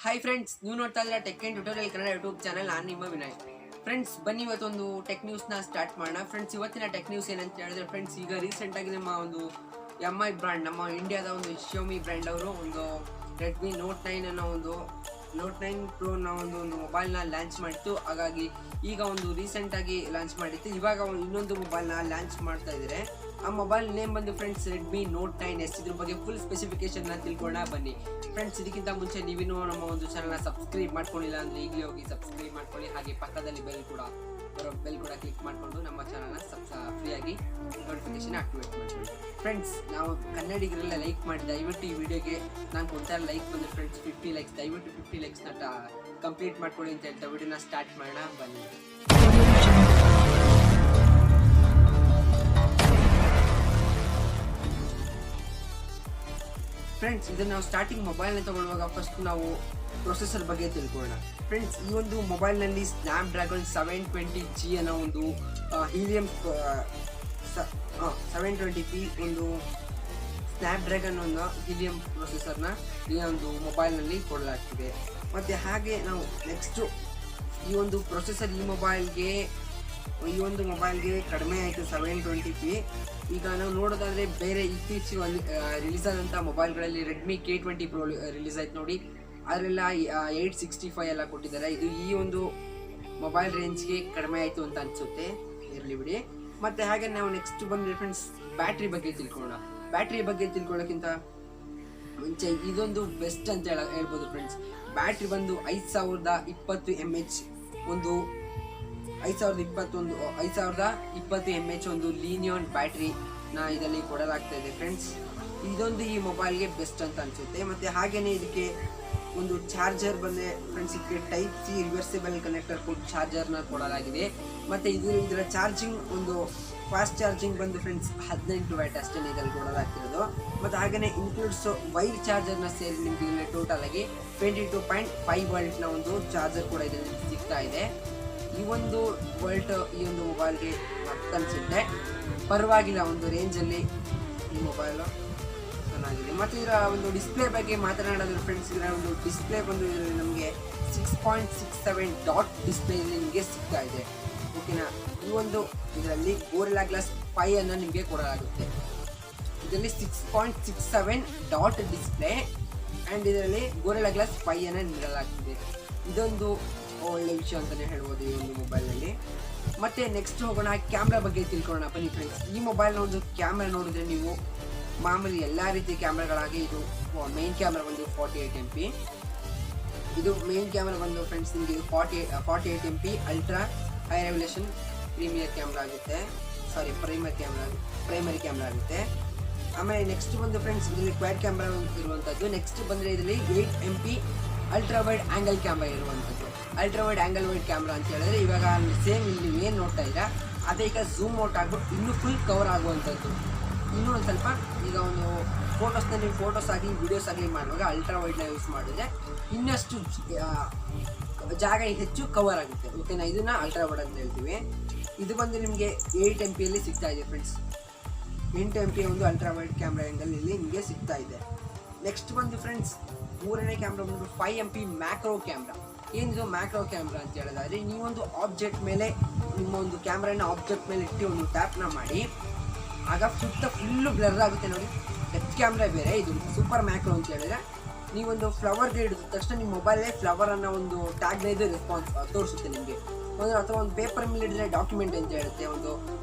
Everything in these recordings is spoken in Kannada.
ಹಾಯ್ ಫ್ರೆಂಡ್ಸ್, ನೀವು ನೋಡ್ತಾ ಇದ್ದೀರಾ tech and tutorial Kannada YouTube channel. ನಾನು ನಿಮ್ಮ ವಿನಯ್. ಫ್ರೆಂಡ್ಸ್, ಬನ್ನಿ ಇವತ್ತೊಂದು ಟೆಕ್ ನ್ಯೂಸ್ನ ಸ್ಟಾರ್ಟ್ ಮಾಡೋಣ. ಫ್ರೆಂಡ್ಸ್, ಇವತ್ತಿನ ಟೆಕ್ ನ್ಯೂಸ್ ಏನಂತ ಹೇಳಿದ್ರೆ ಫ್ರೆಂಡ್ಸ್, ಈಗ ರೀಸೆಂಟಾಗಿ ನಮ್ಮ ಒಂದು MI ಬ್ರ್ಯಾಂಡ್, ನಮ್ಮ ಇಂಡಿಯಾದ ಒಂದು Xiomi ಬ್ರ್ಯಾಂಡ್ ಅವರು ಒಂದು ರೆಡ್ಮಿ ನೋಟ್ 9 ಅನ್ನೋ ಒಂದು ನೋಟ್ 9 ಪ್ರೋ ನ ಒಂದು ಮೊಬೈಲ್ನ ಲಾಂಚ್ ಮಾಡಿತ್ತು. ಹಾಗಾಗಿ ಈಗ ಒಂದು ರೀಸೆಂಟಾಗಿ ಲಾಂಚ್ ಮಾಡಿತ್ತು. ಇವಾಗ ಇನ್ನೊಂದು ಮೊಬೈಲ್ನ ಲಾಂಚ್ ಮಾಡ್ತಾ ಇದ್ದಾರೆ. ಆ ಮೊಬೈಲ್ ನೇಮ್ ಬಂದು ಫ್ರೆಂಡ್ಸ್ ರೆಡ್ಮಿ ನೋಟ್ 9S. ಇದ್ರ ಬಗ್ಗೆ ಫುಲ್ ಸ್ಪೆಸಿಫಿಕೇಶನ್ನ ತಿಳ್ಕೊಳ್ಳೋಣ ಬನ್ನಿ. ಫ್ರೆಂಡ್ಸ್, ಇದಕ್ಕಿಂತ ಮುಂಚೆ ನೀವಿನ್ನೂ ನಮ್ಮ ಒಂದು ಚಾನಲ್ನ ಸಬ್ಸ್ಕ್ರೈಬ್ ಮಾಡ್ಕೊಂಡಿಲ್ಲ ಅಂದರೆ ಈಗಲೇ ಹೋಗಿ ಸಬ್ಸ್ಕ್ರೈಬ್ ಮಾಡ್ಕೊಳ್ಳಿ. ಹಾಗೆ ಪಕ್ಕದಲ್ಲಿ ಬೆಲ್ ಕೂಡ ಕ್ಲಿಕ್ ಮಾಡಿಕೊಂಡು ನಮ್ಮ ಚಾನಲ್ನ ಫ್ರೀಯಾಗಿ ನೋಟಿಫಿಕೇಶನ್ ಆಕ್ಟಿವೇಟ್ ಮಾಡ್ಕೊಳ್ಳಿ. ಫ್ರೆಂಡ್ಸ್, ನಾವು ಕನ್ನಡಿಗರೆಲ್ಲ ಲೈಕ್ ಮಾಡಿ ದಯವಿಟ್ಟು ಈ ವಿಡಿಯೋಗೆ ನಾನು ಕೊಡ್ತಾ ಲೈಕ್ ಬಂದು ಫ್ರೆಂಡ್ಸ್ 50 ಲೈಕ್ಸ್, ದಯವಿಟ್ಟು 50 ಲೈಕ್ಸ್ನ ಕಂಪ್ಲೀಟ್ ಮಾಡ್ಕೊಳ್ಳಿ ಅಂತ ಹೇಳ್ತಾ ವಿಡಿಯೋನ ಸ್ಟಾರ್ಟ್ ಮಾಡೋಣ ಬನ್ನಿ. ಫ್ರೆಂಡ್ಸ್, ಇದನ್ನು ನಾವು ಸ್ಟಾರ್ಟಿಂಗ್ ಮೊಬೈಲ್ನ ತಗೊಳ್ಳುವಾಗ ಫಸ್ಟ್ ನಾವು ಪ್ರೊಸೆಸರ್ ಬಗ್ಗೆ ತಿಳ್ಕೊಳ್ಳೋಣ. ಫ್ರೆಂಡ್ಸ್, ಈ ಒಂದು ಮೊಬೈಲ್ನಲ್ಲಿ ಸ್ನ್ಯಾಪ್ಡ್ರ್ಯಾಗನ್ 720G ಅನ್ನೋ ಒಂದು ಹೀಲಿಯಂ 720p ಒಂದು ಸ್ನ್ಯಾಪ್ಡ್ರ್ಯಾಗನ್ ಒಂದು ಹೀಲಿಯಂ ಪ್ರೊಸೆಸರ್ನ ಈ ಒಂದು ಮೊಬೈಲ್ನಲ್ಲಿ ಕೊಡಲಾಗ್ತಿದೆ. ಮತ್ತು ಹಾಗೆ ನಾವು ನೆಕ್ಸ್ಟು ಈ ಒಂದು ಪ್ರೊಸೆಸರ್ ಈ ಒಂದು ಮೊಬೈಲ್ಗೆ ಕಡಿಮೆ ಆಯಿತು 720p. ಈಗ ನಾವು ನೋಡೋದಾದರೆ ಬೇರೆ ಇತ್ತೀಚೆಗೆ ರಿಲೀಸ್ ಆದಂಥ ಮೊಬೈಲ್ಗಳಲ್ಲಿ ರೆಡ್ಮಿ K20 Pro ರಿಲೀಸ್ ಆಯ್ತು ನೋಡಿ, ಅದರೆಲ್ಲ 865 ಎಲ್ಲ ಕೊಟ್ಟಿದ್ದಾರೆ. ಇದು ಈ ಒಂದು ಮೊಬೈಲ್ ರೇಂಜ್ಗೆ ಕಡಿಮೆ ಆಯಿತು ಅಂತ ಅನಿಸುತ್ತೆ, ಇರಲಿ ಬಿಡಿ. ಮತ್ತು ಹಾಗೆ ನಾವು ನೆಕ್ಸ್ಟ್ ಬಂದರೆ ಫ್ರೆಂಡ್ಸ್ ಬ್ಯಾಟ್ರಿ ಬಗ್ಗೆ ತಿಳ್ಕೊಳ್ಳೋಣ. ಬ್ಯಾಟ್ರಿ ಬಗ್ಗೆ ತಿಳ್ಕೊಳ್ಳೋಕ್ಕಿಂತ ಮುಂಚೆ ಇದೊಂದು ಬೆಸ್ಟ್ ಅಂತ ಹೇಳ್ಬೋದು ಫ್ರೆಂಡ್ಸ್. ಬ್ಯಾಟ್ರಿ ಬಂದು 5020 mAh ಒಂದು 5020 mAh ಒಂದು ಲೀನಿಯಾನ್ ಬ್ಯಾಟ್ರಿನ ಇದರಲ್ಲಿ ಕೊಡಲಾಗ್ತಾ ಇದೆ ಫ್ರೆಂಡ್ಸ್. ಇದೊಂದು ಈ ಮೊಬೈಲ್ಗೆ ಬೆಸ್ಟ್ ಅಂತ ಅನಿಸುತ್ತೆ. ಮತ್ತು ಹಾಗೆಯೇ ಇದಕ್ಕೆ ಒಂದು ಚಾರ್ಜರ್ ಬಂದರೆ ಫ್ರೆಂಡ್ಸ್, ಇದಕ್ಕೆ ಟೈಪ್ ಸಿ ರಿವರ್ಸಿಬಲ್ ಕನೆಕ್ಟರ್ ಕೊಟ್ಟು ಚಾರ್ಜರ್ನ ಕೊಡಲಾಗಿದೆ. ಮತ್ತು ಇದರ ಚಾರ್ಜಿಂಗ್ ಒಂದು ಫಾಸ್ಟ್ ಚಾರ್ಜಿಂಗ್ ಬಂದು ಫ್ರೆಂಡ್ಸ್ 18 ವ್ಯಾಟ್ ಅಷ್ಟೇ ಇದರಲ್ಲಿ ಕೊಡಲಾಗ್ತಿರೋದು. ಮತ್ತು ಹಾಗೆಯೇ ಇನ್ಕ್ಲೂಡ್ಸ್ ವೈರ್ ಚಾರ್ಜರ್ನ ಸೇರಿ ನಿಮಗೆ ಇದರಲ್ಲಿ ಟೋಟಲ್ ಆಗಿ 22.5 ವೋಲ್ಟ್ನ ಒಂದು ಚಾರ್ಜರ್ ಕೂಡ ಇದರಲ್ಲಿ ಸಿಗ್ತಾ ಇದೆ. ಈ ಒಂದು ವೋಲ್ಟ್ ಈ ಒಂದು ಮೊಬೈಲ್ಗೆ ಅನಿಸುತ್ತೆ ಪರವಾಗಿಲ್ಲ, ಒಂದು ರೇಂಜಲ್ಲಿ ಈ ಮೊಬೈಲು ಚೆನ್ನಾಗಿದೆ. ಮತ್ತು ಇದರ ಒಂದು ಡಿಸ್ಪ್ಲೇ ಬಗ್ಗೆ ಮಾತನಾಡೋದ್ರೆ ಫ್ರೆಂಡ್ಸ್, ಇದರ ಒಂದು ಡಿಸ್ಪ್ಲೇ ಬಂದು ನಮಗೆ 6.67 ಡಾಟ್ ಡಿಸ್ಪ್ಲೇ ನಿಮಗೆ ಸಿಗ್ತಾ ಇದೆ. ಓಕೆನಾ. ಈ ಒಂದು ಇದರಲ್ಲಿ ಗೋರಿಲ್ಲಾ ಗ್ಲಾಸ್ 5 ಅನ್ನು ನಿಮಗೆ ಕೊಡಲಾಗುತ್ತೆ. ಇದರಲ್ಲಿ 6.67 ಡಾಟ್ ಡಿಸ್ಪ್ಲೇ ಆ್ಯಂಡ್ ಇದರಲ್ಲಿ ಗೋರಿಲ್ಲಾ ಗ್ಲಾಸ್ 5 ಅನ್ನು ನೀಡಲಾಗ್ತಿದೆ. ಇದೊಂದು ಒಳ್ಳೆ ವಿಷಯ ಅಂತಲೇ ಹೇಳ್ಬೋದು ಈ ಒಂದು ಮೊಬೈಲ್ನಲ್ಲಿ. ಮತ್ತು ನೆಕ್ಸ್ಟ್ ಹೋಗೋಣ, ಕ್ಯಾಮ್ರಾ ಬಗ್ಗೆ ತಿಳ್ಕೊಳ್ಳೋಣ ಬನ್ನಿ ಫ್ರೆಂಡ್ಸ್. ಈ ಮೊಬೈಲ್ನ ಒಂದು ಕ್ಯಾಮ್ರಾ ನೋಡಿದ್ರೆ ನೀವು ಮಾಮೂಲಿ ಎಲ್ಲ ರೀತಿಯ ಕ್ಯಾಮ್ರಾಗಳಾಗಿ ಇದು ಮೇನ್ ಕ್ಯಾಮ್ರಾ ಬಂದು 48 MP. ಇದು ಮೇನ್ ಕ್ಯಾಮ್ರಾ ಬಂದು ಫ್ರೆಂಡ್ಸ್ ನಿಮಗೆ ಇದು 48 MP ultra high revolution primary camera ಆಗುತ್ತೆ. ಆಮೇಲೆ ನೆಕ್ಸ್ಟ್ ಬಂದು ಫ್ರೆಂಡ್ಸ್ ಇದರಲ್ಲಿ ಕ್ವಾಡ್ ಕ್ಯಾಮ್ರಾ ಇರುವಂಥದ್ದು. ನೆಕ್ಸ್ಟ್ ಬಂದರೆ ಇದರಲ್ಲಿ 8 MP ultra wide angle camera ಇರುವಂಥದ್ದು. ಅಲ್ಟ್ರಾ ವೈಡ್ ಆ್ಯಂಗಲ್ ಕ್ಯಾಮ್ರಾ ಅಂತ ಹೇಳಿದ್ರೆ ಇವಾಗ ಸೇಮ್ ಇಲ್ಲಿ ನೀವು ಏನು ನೋಡ್ತಾ ಇದ್ದೀರಾ ಅದೇ ಈಗ ಝೂಮ್ ಔಟ್ ಆಗ್ಬಿಟ್ಟು ಇನ್ನೂ ಫುಲ್ ಕವರ್ ಆಗುವಂಥದ್ದು. ಇನ್ನೂ ಒಂದು ಸ್ವಲ್ಪ ಈಗ ಒಂದು ಫೋಟೋಸ್ನ ನೀವು ಫೋಟೋಸ್ ಆಗಲಿ ವಿಡಿಯೋಸ್ ಆಗಲಿ ಮಾಡುವಾಗ ಅಲ್ಟ್ರಾ ವೈಡ್ನ ಯೂಸ್ ಮಾಡಿದ್ರೆ ಇನ್ನಷ್ಟು ಜಾಗ ಹೆಚ್ಚು ಕವರ್ ಆಗುತ್ತೆ. ಓಕೆನಾ. ಇದನ್ನು ಅಲ್ಟ್ರಾ ವೈಡ್ ಅಂತ ಹೇಳ್ತೀವಿ. ಇದು ಬಂದು ನಿಮಗೆ 8 MPಯಲ್ಲಿ ಸಿಗ್ತಾ ಇದೆ ಫ್ರೆಂಡ್ಸ್. 8 MP ಒಂದು ಅಲ್ಟ್ರಾ ವೈಡ್ ಕ್ಯಾಮ್ರಾ ಆ್ಯಂಗಲ್ ಇಲ್ಲಿ ನಿಮಗೆ ಸಿಗ್ತಾ ಇದೆ. ನೆಕ್ಸ್ಟ್ ಬಂದು ಫ್ರೆಂಡ್ಸ್ ಮೂರನೇ ಕ್ಯಾಮ್ರಾ ಬಂದು 5 MP ಮ್ಯಾಕ್ರೋ ಕ್ಯಾಮ್ರಾ. ಏನಿದು ಮ್ಯಾಕ್ರೋ ಕ್ಯಾಮ್ರಾ ಅಂತ ಹೇಳಿದ್ರೆ ನೀವೊಂದು ಆಬ್ಜೆಕ್ಟ್ ಮೇಲೆ ನಿಮ್ಮ ಒಂದು ಕ್ಯಾಮ್ರಾನ ಆಬ್ಜೆಕ್ಟ್ ಮೇಲೆ ಇಟ್ಟು ಒಂದು ಟ್ಯಾಪ್ನ ಮಾಡಿ ಆಗ ಸುತ್ತ ಫುಲ್ಲು ಬ್ಲರ್ ಆಗುತ್ತೆ ನೋಡಿ. ಡೆಪ್ತ್ ಕ್ಯಾಮ್ರಾ ಬೇರೆ, ಇದು ಸೂಪರ್ ಮ್ಯಾಕ್ರೋ ಅಂತ ಹೇಳಿದ್ರೆ ನೀವೊಂದು ಫ್ಲವರ್ಗೆ ಹಿಡಿದ ತಕ್ಷಣ ನಿಮ್ಮ ಮೊಬೈಲೇ ಫ್ಲವರ್ ಅನ್ನೋ ಒಂದು ಟ್ಯಾಗ್ನ ಇದು ರೆಸ್ಪಾನ್ಸ್ ತೋರಿಸುತ್ತೆ ನಿಮಗೆ. ಅಥವಾ ಒಂದು ಪೇಪರ್ ಮೇಲೆ ಇಟ್ಟರೆ ಡಾಕ್ಯುಮೆಂಟ್ ಅಂತ ಹೇಳುತ್ತೆ. ಒಂದು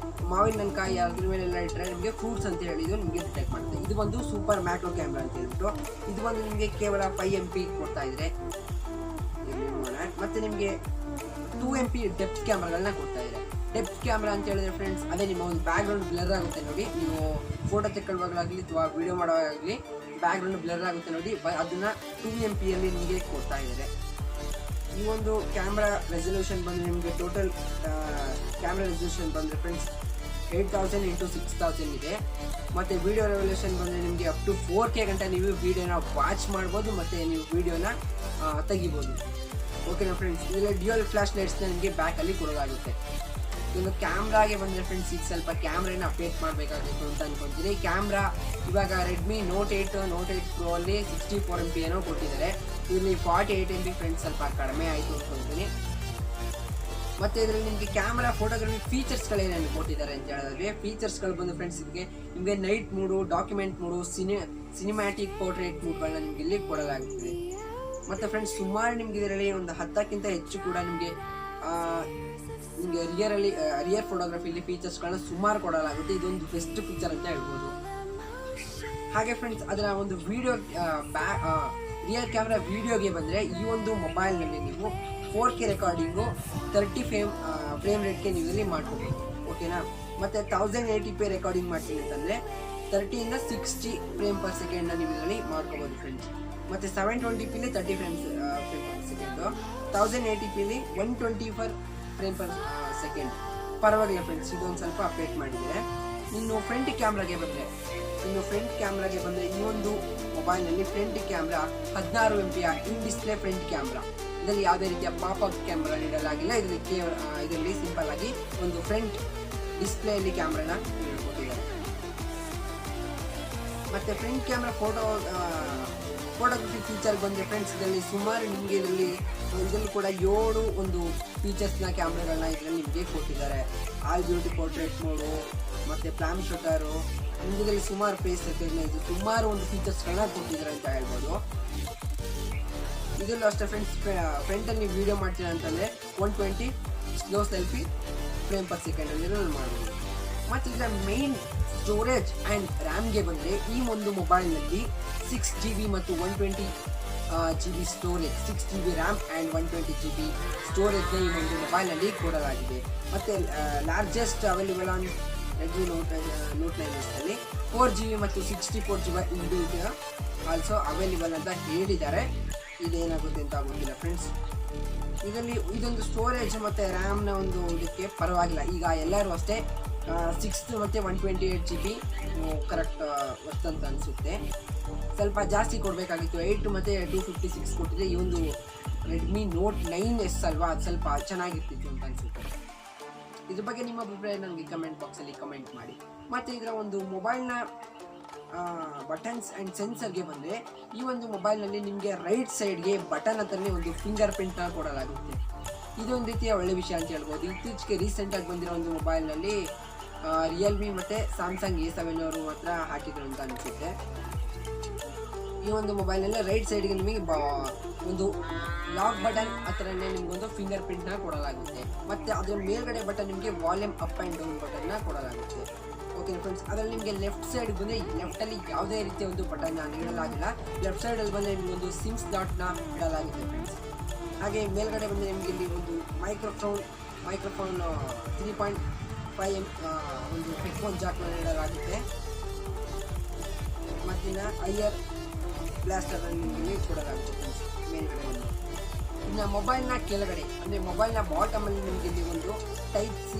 ಮಾವಿನಕಾಯಿ ಅದ್ರ ಮೇಲೆಲ್ಲ ಇಟ್ಟರೆ ನಿಮಗೆ ಫ್ರೂಟ್ಸ್ ಅಂತ ಹೇಳಿ ಇದು ನಿಮಗೆ ಡಿಟೆಕ್ಟ್ ಮಾಡುತ್ತೆ. ಇದು ಒಂದು ಸೂಪರ್ ಮ್ಯಾಕ್ರೋ ಕ್ಯಾಮ್ರಾ ಅಂತ ಹೇಳ್ಬಿಟ್ಟು ಇದು ಬಂದು ನಿಮಗೆ ಕೇವಲ 5 MP ಕೊಡ್ತಾ ಇದ್ದಾರೆ. ಮತ್ತು ನಿಮಗೆ 2 MP ಡೆಪ್ತ್ ಕ್ಯಾಮ್ರಾಗಳನ್ನ ಕೊಡ್ತಾ ಇದೆ. ಡೆಪ್ತ್ ಕ್ಯಾಮ್ರಾ ಅಂತ ಹೇಳಿದ್ರೆ ಫ್ರೆಂಡ್ಸ್ ಅದೇ ನಿಮ್ಮ ಒಂದು ಬ್ಯಾಕ್ಗ್ರೌಂಡ್ ಬ್ಲರ್ ಆಗುತ್ತೆ ನೋಡಿ. ನೀವು ಫೋಟೋ ತೆಕ್ಕೊಳ್ಳುವಾಗಲಾಗಲಿ ಅಥವಾ ವಿಡಿಯೋ ಮಾಡುವಾಗಲಿ ಬ್ಯಾಕ್ಗ್ರೌಂಡ್ ಬ್ಲರ್ ಆಗುತ್ತೆ ನೋಡಿ, ಅದನ್ನು 2 MPಯಲ್ಲಿ ನಿಮಗೆ ಕೊಡ್ತಾ ಇದ್ದಾರೆ. ಈ ಒಂದು ಕ್ಯಾಮ್ರಾ ರೆಸಲ್ಯೂಷನ್ ಬಂದರೆ ನಿಮಗೆ ಟೋಟಲ್ ಕ್ಯಾಮ್ರಾ ರೆಸಲ್ಯೂಷನ್ ಬಂದರೆ ಫ್ರೆಂಡ್ಸ್ 8000 × 6000 ಇದೆ. ಮತ್ತು ವಿಡಿಯೋ ರೆಸಲ್ಯೂಷನ್ ಬಂದರೆ ನಿಮಗೆ ಅಪ್ ಟು 4K ಗಂಟ ನೀವು ವಿಡಿಯೋನ ವಾಚ್ ಮಾಡ್ಬೋದು ಮತ್ತು ನೀವು ವಿಡಿಯೋನ ತೆಗಿಬೋದು. ಓಕೆನಾ ಫ್ರೆಂಡ್ಸ್. ಇದರಲ್ಲಿ ಡ್ಯುಯಲ್ ಫ್ಲಾಶ್ ಲೈಟ್ಸ್ನ ನಿಮಗೆ ಬ್ಯಾಕಲ್ಲಿ ಕೊಡಲಾಗುತ್ತೆ. ಇನ್ನು ಕ್ಯಾಮ್ರಾಗೆ ಬಂದರೆ ಫ್ರೆಂಡ್ಸ್ ಈಗ ಸ್ವಲ್ಪ ಕ್ಯಾಮ್ರಾನ ಅಪ್ಡೇಟ್ ಮಾಡಬೇಕಾಗಿತ್ತು ಅಂತ ಅನ್ಕೊತೀನಿ. ಕ್ಯಾಮ್ರಾ ಇವಾಗ ರೆಡ್ಮಿ ನೋಟ್ 8 ಪ್ರೋ ಅಲ್ಲಿ 64 MP ಏನೋ ಕೊಟ್ಟಿದ್ದಾರೆ. ಇದರಲ್ಲಿ 48 MB ಫ್ರೆಂಡ್ಸ್, ಸ್ವಲ್ಪ ಕಡಿಮೆ ಆಯಿತು ಅಂದ್ಕೊಳ್ತೀನಿ. ಮತ್ತು ಇದರಲ್ಲಿ ನಿಮಗೆ ಕ್ಯಾಮ್ರಾ ಫೋಟೋಗ್ರಫಿ ಫೀಚರ್ಸ್ಗಳೇನೇನು ಕೊಟ್ಟಿದ್ದಾರೆ ಅಂತ ಹೇಳಿದ್ರೆ, ಫೀಚರ್ಸ್ಗಳು ಬಂದು ಫ್ರೆಂಡ್ಸ್ ನಿಮಗೆ ನೈಟ್ ಮೂಡು, ಡಾಕ್ಯುಮೆಂಟ್ ಮೂಡು, ಸಿನಿಮ್ಯಾಟಿಕ್ ಪೋರ್ಟ್ರೇಟ್ ಮೂಡ್ಗಳನ್ನ ನಿಮಗೆ ಇಲ್ಲಿ ಕೊಡಲಾಗುತ್ತದೆ. ಮತ್ತು ಫ್ರೆಂಡ್ಸ್ ಸುಮಾರು ನಿಮ್ಗೆ ಇದರಲ್ಲಿ ಒಂದು 10ಕ್ಕಿಂತ ಹೆಚ್ಚು ಕೂಡ ನಿಮಗೆ ರಿಯರ್ ಫೋಟೋಗ್ರಫಿಲಿ ಫೀಚರ್ಸ್ಗಳನ್ನ ಸುಮಾರು ಕೊಡಲಾಗುತ್ತೆ. ಇದೊಂದು ಬೆಸ್ಟ್ ಫೀಚರ್ ಅಂತ ಹೇಳ್ಬೋದು. ಹಾಗೆ ಫ್ರೆಂಡ್ಸ್ ಅದರ ಒಂದು ವಿಡಿಯೋ ರಿಯರ್ ಕ್ಯಾಮ್ರಾ ವಿಡಿಯೋಗೆ ಬಂದರೆ, ಈ ಒಂದು ಮೊಬೈಲ್ನಲ್ಲಿ ನೀವು 4K ರೆಕಾರ್ಡಿಂಗು 30 ಫ್ರೇಮ್ ರೇಟ್ಗೆ ನೀವು ಇಲ್ಲಿ ಮಾಡ್ಕೋಬೇಕು. ಓಕೆನಾ. ಮತ್ತು 1080p ರೆಕಾರ್ಡಿಂಗ್ ಮಾಡ್ತೀನಿ ಅಂತಂದರೆ 30ಇಂದ 60 ಫ್ರೇಮ್ ಪರ್ ಸೆಕೆಂಡ್ನ ನೀವು ಇದರಲ್ಲಿ ಮಾಡ್ಕೋಬೋದು ಫ್ರೆಂಡ್ಸ್. ಮತ್ತು 720pಲಿ 30 ಫ್ರೇಮ್ ಪರ್ ಸೆಕೆಂಡು, 1080pಲಿ 124 ಫ್ರೇಮ್ ಪರ್ ಸೆಕೆಂಡ್. ಪರವಾಗಿಲ್ಲ ಫ್ರೆಂಡ್ಸ್, ಇದೊಂದು ಸ್ವಲ್ಪ ಅಪ್ಡೇಟ್ ಮಾಡಿದರೆ. ಇನ್ನು ಫ್ರಂಟ್ ಕ್ಯಾಮ್ರಾಗೆ ಬಂದರೆ ಈ ಒಂದು ಮೊಬೈಲ್ನಲ್ಲಿ ಫ್ರಂಟ್ ಕ್ಯಾಮ್ರಾ 16 MP ಇನ್ ಡಿಸ್ಪ್ಲೇ ಫ್ರಂಟ್ ಕ್ಯಾಮ್ರಾ. ಇದರಲ್ಲಿ ಯಾವುದೇ ರೀತಿಯ ಪಾಪಪ್ ಕ್ಯಾಮ್ರಾ ನೀಡಲಾಗಿಲ್ಲ. ಇದರಲ್ಲಿ ಸಿಂಪಲ್ ಆಗಿ ಒಂದು ಫ್ರಂಟ್ ಡಿಸ್ಪ್ಲೇಯಲ್ಲಿ ಕ್ಯಾಮ್ರಾನ ಕೊಟ್ಟಿದ್ದಾರೆ. ಮತ್ತು ಫ್ರಂಟ್ ಕ್ಯಾಮ್ರಾ ಫೋಟೋಗ್ರಫಿ ಫೀಚರ್ ಬಂದರೆ ಫ್ರೆಂಡ್ಸ್, ಇದರಲ್ಲಿ ಸುಮಾರು ನಿಮಗೆ ಇದರಲ್ಲಿ ಕೂಡ 7 ಒಂದು ಫೀಚರ್ಸ್ನ ಕ್ಯಾಮ್ರಾಗಳನ್ನ ಇದರಲ್ಲಿ ನಿಮಗೆ ಕೊಟ್ಟಿದ್ದಾರೆ. ಆಲ್ ಬ್ಯೂಟಿ ಪೋರ್ಟ್ರೇಟ್ ಮೋಡು, ಮತ್ತು ಫ್ಲಾಮ್ ಶೂಟರು, ನಿಮಗೆ ಸುಮಾರು ಫೇಸ್ ರೆಕಗ್ನೈಸ್, ಸುಮಾರು ಒಂದು ಫೀಚರ್ಸ್ಗಳನ್ನ ಕೊಟ್ಟಿದ್ದಾರೆ ಅಂತ ಹೇಳ್ಬೋದು. ಇದರಲ್ಲೂ ಅಷ್ಟೇ ಫ್ರೆಂಡ್ಸ್, ಫ್ರಂಟಲ್ಲಿ ನೀವು ವೀಡಿಯೋ ಮಾಡ್ತೀರಾ ಅಂತಂದರೆ 120 ಸ್ಲೋ ಸೆಲ್ಫಿ ಫ್ರೇಮ್ ಪರ್ ಸೆಕೆಂಡಲ್ಲಿ ಮಾಡ್ಬೋದು. ಮತ್ತು ಇದರ ಮೇನ್ ಸ್ಟೋರೇಜ್ ಆ್ಯಂಡ್ ರ್ಯಾಮ್ಗೆ ಬಂದರೆ, ಈ ಒಂದು ಮೊಬೈಲ್ನಲ್ಲಿ 6GB ಮತ್ತು 120GB storage, 6GB RAM and 120GB ಸ್ಟೋರೇಜ್ನ ಈ ಒಂದು ಮೊಬೈಲ್ನಲ್ಲಿ ಕೊಡಲಾಗಿದೆ. ಮತ್ತು largest available on Redmi Note 9 4GB ಮತ್ತು 64GB ಇನ್ಬಿಲ್ಟ್ ಆಲ್ಸೋ ಅವೈಲೇಬಲ್ ಅಂತ ಹೇಳಿದ್ದಾರೆ. ಇದೇನಾಗುತ್ತೆ ಅಂತ ಗೊತ್ತಿಲ್ಲ ಫ್ರೆಂಡ್ಸ್. ಇದೊಂದು ಸ್ಟೋರೇಜ್ ಮತ್ತು ರ್ಯಾಮ್ನ ಒಂದು ಇದಕ್ಕೆ ಪರವಾಗಿಲ್ಲ. ಈಗ ಎಲ್ಲರೂ ಅಷ್ಟೇ 6 ಮತ್ತು 128GB ಕರೆಕ್ಟ್ ಅಂತ ಅನಿಸುತ್ತೆ. ಸ್ವಲ್ಪ ಜಾಸ್ತಿ ಕೊಡಬೇಕಾಗಿತ್ತು, 8 ಮತ್ತು 256 ಕೊಟ್ಟಿದ್ರೆ ಈ ಒಂದು Redmi Note 9S ಅಲ್ವಾ, ಅದು ಸ್ವಲ್ಪ ಚೆನ್ನಾಗಿರ್ತಿತ್ತು ಅಂತ ಅನಿಸುತ್ತೆ. ಇದ್ರ ಬಗ್ಗೆ ನಿಮ್ಮ ಅಭಿಪ್ರಾಯ ನನಗೆ ಕಮೆಂಟ್ ಬಾಕ್ಸಲ್ಲಿ ಕಮೆಂಟ್ ಮಾಡಿ. ಮತ್ತು ಇದರ ಒಂದು ಮೊಬೈಲ್ನ ಬಟನ್ಸ್ ಆ್ಯಂಡ್ ಸೆನ್ಸರ್ಗೆ ಬಂದರೆ, ಈ ಒಂದು ಮೊಬೈಲ್ನಲ್ಲಿ ನಿಮಗೆ ರೈಟ್ ಸೈಡ್ಗೆ ಬಟನ್ ಹತ್ರನೇ ಒಂದು ಫಿಂಗರ್ ಪ್ರಿಂಟ್ನ ಕೊಡಲಾಗುತ್ತೆ. ಇದೊಂದು ರೀತಿಯ ಒಳ್ಳೆ ವಿಷಯ ಅಂತ ಹೇಳ್ಬೋದು. ಇತ್ತೀಚೆಗೆ ರೀಸೆಂಟಾಗಿ ಬಂದಿರೋ ಒಂದು ಮೊಬೈಲ್ನಲ್ಲಿ ರಿಯಲ್ಮಿ ಮತ್ತು ಸ್ಯಾಮ್ಸಂಗ್ A7 ಅವರು ಮಾತ್ರ ಹಾಕಿದ್ರು ಅಂತ ಅನಿಸುತ್ತೆ. ಈ ಒಂದು ಮೊಬೈಲ್ನಲ್ಲಿ ರೈಟ್ ಸೈಡ್ಗೆ ನಿಮಗೆ ಒಂದು ಲಾಕ್ ಬಟನ್ ಹತ್ರನೇ ನಿಮಗೊಂದು ಫಿಂಗರ್ ಪ್ರಿಂಟ್ನ ಕೊಡಲಾಗುತ್ತೆ. ಮತ್ತು ಅದರ ಮೇಲ್ಗಡೆ ಬಟನ್ ನಿಮಗೆ ವಾಲ್ಯೂಮ್ ಅಪ್ ಆ್ಯಂಡ್ ಡೌನ್ ಬಟನ್ನ ಕೊಡಲಾಗುತ್ತೆ. ಓಕೆ ಫ್ರೆಂಡ್ಸ್, ಅದರಲ್ಲಿ ನಿಮಗೆ ಲೆಫ್ಟ್ ಸೈಡ್ ಬಂದರೆ ಲೆಫ್ಟಲ್ಲಿ ಯಾವುದೇ ರೀತಿಯ ಒಂದು ಬಟನ್ನ ನೀಡಲಾಗಿಲ್ಲ. ಲೆಫ್ಟ್ ಸೈಡಲ್ಲಿ ಬಂದರೆ ನಿಮಗೊಂದು ಸಿಮ್ ಸ್ಲಾಟ್ನ ಇಡಲಾಗಿದೆ ಫ್ರೆಂಡ್ಸ್. ಹಾಗೆ ಮೇಲ್ಗಡೆ ಬಂದರೆ ನಿಮಗೆ ಇಲ್ಲಿ ಒಂದು ಮೈಕ್ರೋಫೋನ್ 3.5 ಒಂದು ಹೆಡ್ಫೋನ್ ಜಾಕ್ನ ನೀಡಲಾಗುತ್ತೆ. ಮತ್ತಿನ್ನು IR ಬ್ಲಾಸ್ಟರನ್ನು ನಿಮಗೆ ಕೊಡಲಾಗುತ್ತೆ ಫ್ರೆಂಡ್ಸ್ ಮೇಲ್ಗಡೆ. ಇನ್ನು ಮೊಬೈಲ್ನ ಕೆಳಗಡೆ ಅಂದರೆ ಮೊಬೈಲ್ನ ಬಾಟಮಲ್ಲಿ ನಿಮಗೆ ಇಲ್ಲಿ ಒಂದು Type-C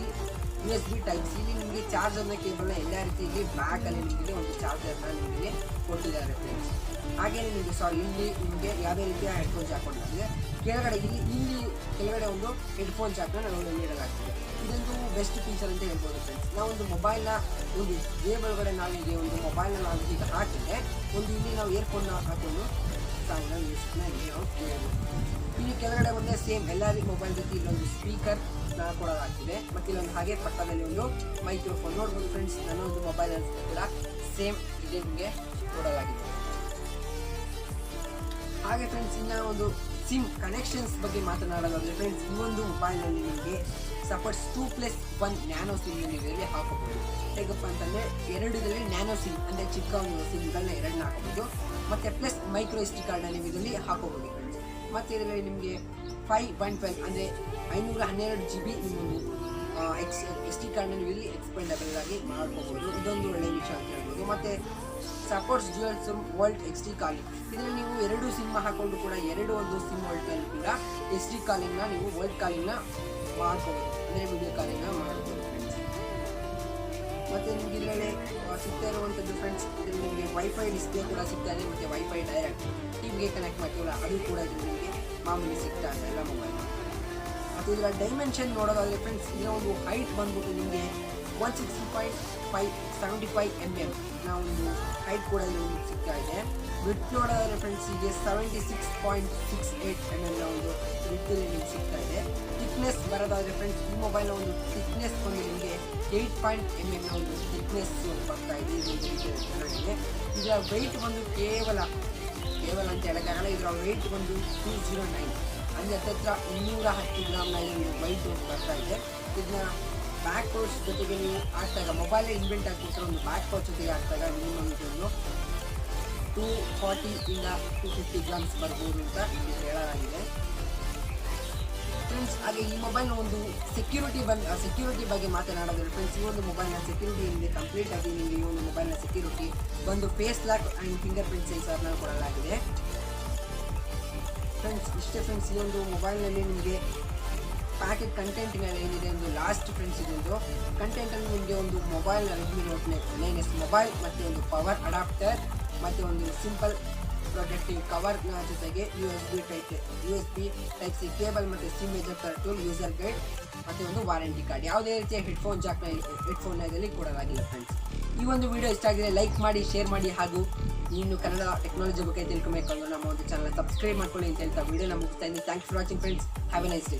USB Type-C ಇಲ್ಲಿ ನಿಮಗೆ ಚಾರ್ಜರ್ನ ಕೇಬಲ್ನ ಎಲ್ಲ ರೀತಿಯಲ್ಲಿ ಬ್ಲ್ಯಾಕಲ್ಲಿ ನಿಮಗೆ ಒಂದು ಚಾರ್ಜರ್ನ ನಿಮಗೆ ಕೊಟ್ಟಿದ್ದಾರೆ ಫ್ರೆಂಡ್ಸ್. ಹಾಗೆಯೇ ನಿಮಗೆ ಇಲ್ಲಿ ನಿಮಗೆ ಯಾವುದೇ ರೀತಿಯ ಹೆಡ್ಫೋನ್ ಜಾಕ್ ಕೊಟ್ಟಿದೆ. ಇಲ್ಲಿ ಕೆಳಗಡೆ ಒಂದು ಹೆಡ್ಫೋನ್ ಜಾಕ್ನ ನೀಡಲಾಗ್ತದೆ. ಇದೊಂದು ಬೆಸ್ಟ್ ಫೀಚರ್ ಅಂತ ಹೇಳ್ಬೋದು ಫ್ರೆಂಡ್ಸ್. ನಾವು ಒಂದು ಮೊಬೈಲ್ನ ಒಂದು ಜೇಬ್ ಒಳಗಡೆ ನಾವೀಗ ಒಂದು ಮೊಬೈಲ್ನ ನಾವು ಈಗ ಹಾಕಿದ್ರೆ ಇಲ್ಲಿ ನಾವು ಇಯರ್ಫೋನ್ನ ಹಾಕೊಂಡು ಸಾಂಗ್ನ ಮ್ಯೂಸಿಕ್ನ ನಾವು ಕೇಳಬಹುದು. ಇಲ್ಲಿ ಕೆಳಗಡೆ ಬಂದರೆ ಸೇಮ್ ಎಲ್ಲ ಮೊಬೈಲ್ ಜೊತೆ ಇಲ್ಲೊಂದು ಸ್ಪೀಕರ್ ಕೊಡಲಾಗ್ತಿದೆ. ಮತ್ತು ಇಲ್ಲೊಂದು ಹಾಗೆ ಪಕ್ಕದಲ್ಲಿ ಒಂದು ಮೈಕ್ರೋಫೋನ್ ನೋಡ್ಬೋದು ಫ್ರೆಂಡ್ಸ್. ನನ್ನ ಒಂದು ಮೊಬೈಲ್ ಕೂಡ ಸೇಮ್ ಇದೆ ನಿಮಗೆ ಕೊಡಲಾಗಿದೆ. ಹಾಗೆ ಫ್ರೆಂಡ್ಸ್, ಇನ್ನು ಒಂದು ಸಿಮ್ ಕನೆಕ್ಷನ್ಸ್ ಬಗ್ಗೆ ಮಾತನಾಡೋದಾದರೆ ಫ್ರೆಂಡ್ಸ್, ಈ ಒಂದು ಮೊಬೈಲ್ನಲ್ಲಿ ನಿಮಗೆ ಸಪೋರ್ಟ್ಸ್ 2+1 ನ್ಯಾನೋ ಸಿಮ್ನ ನೀವು ಇದರಲ್ಲಿ ಹಾಕೋಬಹುದು. ಹೇಗಪ್ಪ ಅಂತಂದರೆ 2 ಇದರಲ್ಲಿ ನ್ಯಾನೋ ಸಿಮ್ ಅಂದರೆ ಚಿಕ್ಕ ಒಂದು ಸಿಮ್ಗಳನ್ನ 2ನ್ನ ಹಾಕೋಬಹುದು. ಮತ್ತು ಪ್ಲಸ್ ಮೈಕ್ರೋ SD ಕಾರ್ಡ್ನ ನೀವು ಇದರಲ್ಲಿ ಹಾಕೋಬಹುದು ಫ್ರೆಂಡ್ಸ್. ಮತ್ತು ಇದರಲ್ಲಿ ನಿಮಗೆ 5.5 ಅಂದರೆ 512GB ನಿಮ್ಮೊಂದು SD ಕಾರ್ಡ್ನ ನೀವು ಇಲ್ಲಿ ಎಕ್ಸ್ಪೆಂಡಬಲ್ ಆಗಿ ಮಾಡ್ಕೋಬಹುದು. ಇದೊಂದು ಒಳ್ಳೆಯ ವಿಷಯ ಅಂತ ಹೇಳ್ಬೋದು. ಮತ್ತು supports dual sim volt XD calling. ಇದರಲ್ಲಿ ನೀವು 2 ಸಿಮ್ ಹಾಕೊಂಡು ಕೂಡ ಒಂದು ಸಿಮ್ ವೋಲ್ಟಲ್ಲಿ ಕೂಡ SD ಕಾಲಿಂಗ್ನ ನೀವು ವೋಲ್ಟ್ ಕಾಲಿಂಗ್ನ ಮಾಡ್ಕೋಬೋದು, ಅಂದರೆ ವಿಡಿಯೋ ಕಾಲಿಂಗ್ನ ಮಾಡ್ಬೋದು ಫ್ರೆಂಡ್ಸ್. ಮತ್ತು ನಿಮಗೆ ಇದರಲ್ಲಿ ಸಿಗ್ತಾ ಇರುವಂಥದ್ದು ಫ್ರೆಂಡ್ಸ್, ಇದರಲ್ಲಿ ನಿಮಗೆ ವೈಫೈ ಡಿಸ್ಪ್ಲೇ ಕೂಡ ಸಿಗ್ತಾ ಇದೆ. ಮತ್ತು ವೈಫೈ ಡೈರೆಕ್ಟ್ ಟಿವಿಗೆ ಕನೆಕ್ಟ್ ಮಾಡ್ತೀವಲ್ಲ ಅದು ಕೂಡ ಇದರಲ್ಲಿ ನಿಮಗೆ ಮಾಮೂಲಿ ಸಿಗ್ತಾ ಇದೆ ಎಲ್ಲ ಮೊಬೈಲ್. ಮತ್ತು ಇದರ ಡೈಮೆನ್ಷನ್ ನೋಡೋದಾದರೆ ಫ್ರೆಂಡ್ಸ್, ಇದರ ಒಂದು ಹೈಟ್ ಬಂದ್ಬಿಟ್ಟು ನಿಮಗೆ 160.75 mm ನಾವು ಒಂದು ಹೈಟ್ ಕೂಡ ಇಲ್ಲಿ ಸಿಗ್ತಾ ಇದೆ. ವಿಡ್ತ್ ನೋಡೋದಾದ್ರೆ ಫ್ರೆಂಡ್ಸ್ ಹೀಗೆ 76.68 mm ಒಂದು ವಿಡ್ತಲ್ಲಿ ನಿಮ್ಗೆ ಸಿಗ್ತಾ ಇದೆ. ಥಿಕ್ನೆಸ್ ಬರೋದಾದ್ರೆ ಫ್ರೆಂಡ್ಸ್ ಈ ಮೊಬೈಲ್ನ ಒಂದು ಥಿಕ್ನೆಸ್ ಬಂದು ನಿಮಗೆ 8.mm ಒಂದು ಥಿಕ್ನೆಸ್ ಬರ್ತಾ ಇದೆ. ಇದು ಚೆನ್ನಾಗಿದೆ. ಇದರ ವೆಯ್ಟ್ ಬಂದು ಕೇವಲ ಅಂತ ಹೇಳೋಕ್ಕಾಗಲ್ಲ, ಇದರ ವೆಯ್ಟ್ ಬಂದು 209 ಅಂದರೆ ಹತ್ತಿರ 210 ಗ್ರಾಮ್ನ ಒಂದು ವೆಯ್ಟ್ ಬರ್ತಾ ಇದೆ. ಇದನ್ನ ಬ್ಯಾಕ್ ಪೌಚ್ ಜೊತೆಗೆ ನೀವು ಹಾಕಿದಾಗ ಮೊಬೈಲ್ ಇನ್ವೆಂಟ್ ಆಗಿಬಿಟ್ರೆ ಒಂದು ಬ್ಯಾಕ್ ಪೌಚ್ ಜೊತೆಗೆ ಹಾಕಿದಾಗ ಮಿನಿಮಮ್ ಇದನ್ನು 240 ಇಂದ 250 ಗ್ರಾಮ್ಸ್ ಬರ್ಬೋದು ಅಂತ ಇಲ್ಲಿ ಹೇಳಲಾಗಿದೆ ಫ್ರೆಂಡ್ಸ್. ಹಾಗೆ ಈ ಮೊಬೈಲ್ನ ಒಂದು ಸೆಕ್ಯೂರಿಟಿ ಬಗ್ಗೆ ಮಾತನಾಡೋದ್ರೆ ಫ್ರೆಂಡ್ಸ್, ಈ ಒಂದು ಮೊಬೈಲ್ನ ಸೆಕ್ಯೂರಿಟಿ ಏನಿದೆ ಕಂಪ್ಲೀಟ್ ಆಗಿ ನಿಮಗೆ ಈ ಒಂದು ಮೊಬೈಲ್ನ ಸೆಕ್ಯೂರಿಟಿ ಒಂದು face lock and fingerprint ಸೆನ್ಸರ್ನ ಕೊಡಲಾಗಿದೆ ಫ್ರೆಂಡ್ಸ್. ಇಷ್ಟೇ ಫ್ರೆಂಡ್ಸ್ ಈ ಒಂದು ಮೊಬೈಲ್ನಲ್ಲಿ ನಿಮಗೆ ಪ್ಯಾಕೆಟ್ ಕಂಟೆಂಟ್ ಏನಿದೆ ಒಂದು ಲಾಸ್ಟ್ ಫ್ರೆಂಡ್ಸ್ ಇದೊಂದು ಕಂಟೆಂಟಲ್ಲಿ ನಿಮಗೆ ಒಂದು mobile Redmi Note 9S mobile ಮತ್ತು ಒಂದು ಪವರ್ ಅಡಾಪ್ಟರ್ ಮತ್ತು ಒಂದು ಸಿಂಪಲ್ ಪ್ರೊಟೆಕ್ಟಿವ್ ಕವರ್ನ ಜೊತೆಗೆ USB ಟೈಪ್ ಸಿ ಕೇಬಲ್ ಮತ್ತು sim ejector tool, user guide ಮತ್ತು ಒಂದು ವಾರಂಟಿ ಕಾರ್ಡ್. ಯಾವುದೇ ರೀತಿಯ ಹೆಡ್ಫೋನ್ ಇದರಲ್ಲಿ ಕೊಡಲಾಗಿಲ್ಲ ಫ್ರೆಂಡ್ಸ್. ಈ ಒಂದು ವಿಡಿಯೋ ಇಷ್ಟ ಆಗಿದೆ ಲೈಕ್ ಮಾಡಿ, ಶೇರ್ ಮಾಡಿ, ಹಾಗೂ ಇನ್ನು ಕನ್ನಡ ಟೆಕ್ನಾಲಜಿ ಬಗ್ಗೆ ತಿಳ್ಕೊಬೇಕಂದ್ರೆ ನಮ್ಮ ಒಂದು ಚಾನಲ್ ಸಬ್ಸ್ಕ್ರೈಬ್ ಮಾಡ್ಕೊಳ್ಳಿ ಅಂತ ಹೇಳ್ತಾ ವಿಡಿಯೋನ ಮುಗಿಸ್ತಾ ಇದ್ದೀನಿ. Thanks for watching friends. Have A nice day.